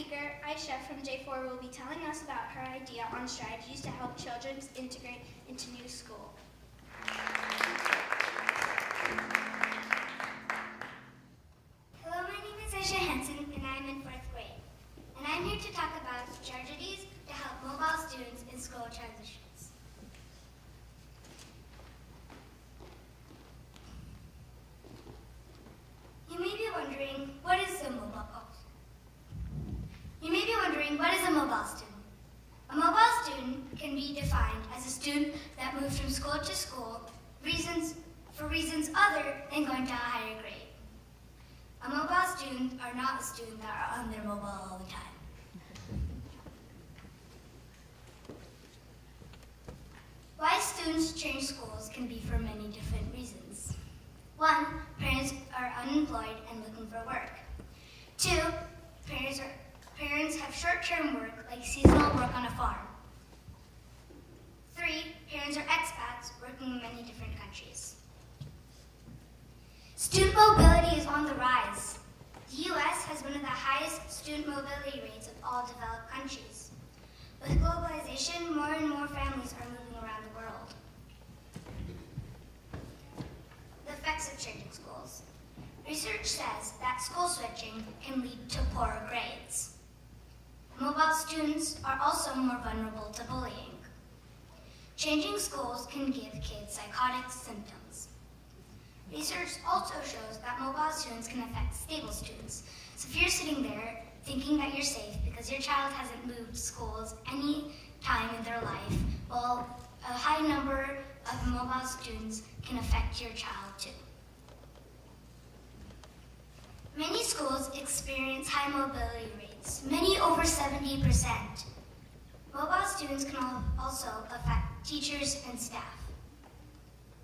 speaker, Aisha from J4, will be telling us about her idea on strategies to help children integrate into new school. Hello, my name is Aisha Hansen, and I'm in 4th grade. And I'm here to talk about strategies to help mobile students in school transitions. You may be wondering, what is a mobile student? A mobile student can be defined as a student that moves from school to school for reasons other than going to a higher grade. A mobile student are not a student that are on their mobile all the time. Why students change schools can be for many different reasons. 1, parents are unemployed and looking for work. 2, parents have short-term work like seasonal work on a farm. 3, parents are expats working in many different countries. Student mobility is on the rise. The U.S. has one of the highest student mobility rates of all developed countries. With globalization, more and more families are moving around the world. The effects of changing schools. Research says that school switching can lead to poorer grades. Mobile students are also more vulnerable to bullying. Changing schools can give kids psychotic symptoms. Research also shows that mobile students can affect stable students. So if you're sitting there thinking that you're safe because your child hasn't moved schools any time in their life, well, a high number of mobile students can affect your child too. Many schools experience high mobility rates, many over 70%. Mobile students can also affect teachers and staff.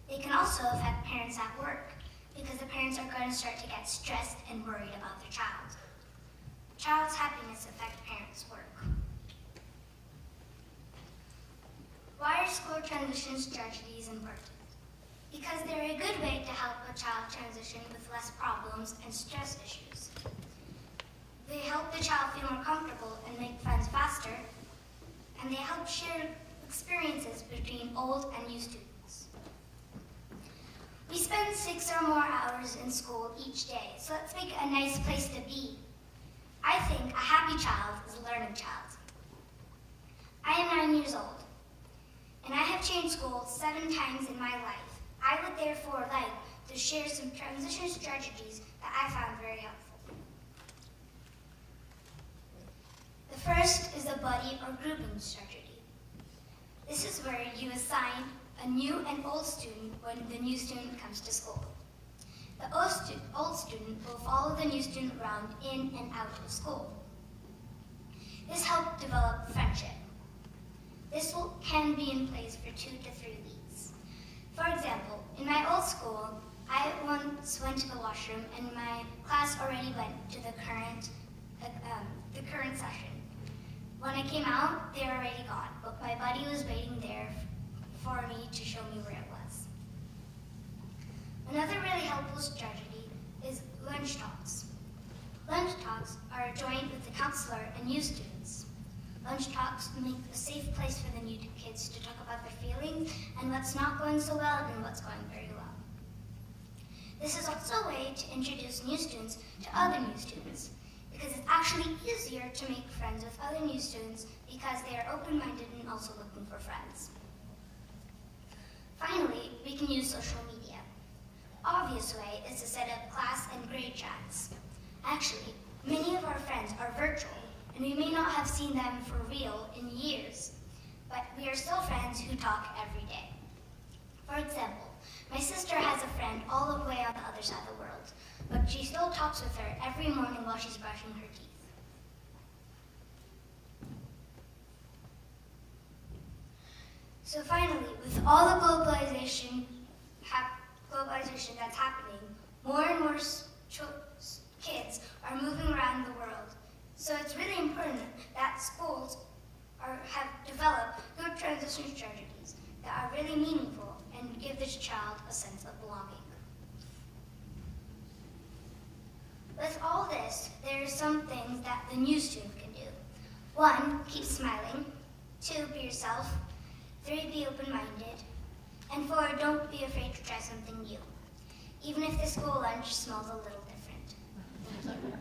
They can also affect parents at work because the parents are going to start to get stressed and worried about their child. Child's happiness affects parents' work. Why are school transition strategies important? Because they're a good way to help a child transition with less problems and stress issues. They help the child feel more comfortable and make friends faster, and they help share experiences between old and new students. We spend 6 or more hours in school each day, so let's make it a nice place to be. I think a happy child is a learning child. I am 9 years old, and I have changed schools 7 times in my life. I would therefore like to share some transition strategies that I found very helpful. The first is a buddy or grouping strategy. This is where you assign a new and old student when the new student comes to school. The old student will follow the new student around in and out of school. This helps develop friendship. This can be in place for 2 to 3 weeks. For example, in my old school, I once went to the washroom and my class already went to the current session. When I came out, they were already gone, but my buddy was waiting there for me to show me where it was. Another really helpful strategy is lunch talks. Lunch talks are joined with the counselor and new students. Lunch talks make a safe place for the new kids to talk about their feelings and what's not going so well and what's going very well. This is also a way to introduce new students to other new students, because it's actually easier to make friends with other new students because they are open-minded and also looking for friends. Finally, we can use social media. Obvious way is to set up class and grade chats. Actually, many of our friends are virtual, and we may not have seen them for real in years, but we are still friends who talk every day. For example, my sister has a friend all the way on the other side of the world, but she still talks with her every morning while she's brushing her teeth. So finally, with all the globalization that's happening, more and more kids are moving around the world. So it's really important that schools have developed good transition strategies that are really meaningful and give this child a sense of belonging. With all this, there are some things that the new student can do. 1, keep smiling. 2, be yourself. 3, be open-minded. And 4, don't be afraid to try something new, even if the school lunch smells a little different. Thank you.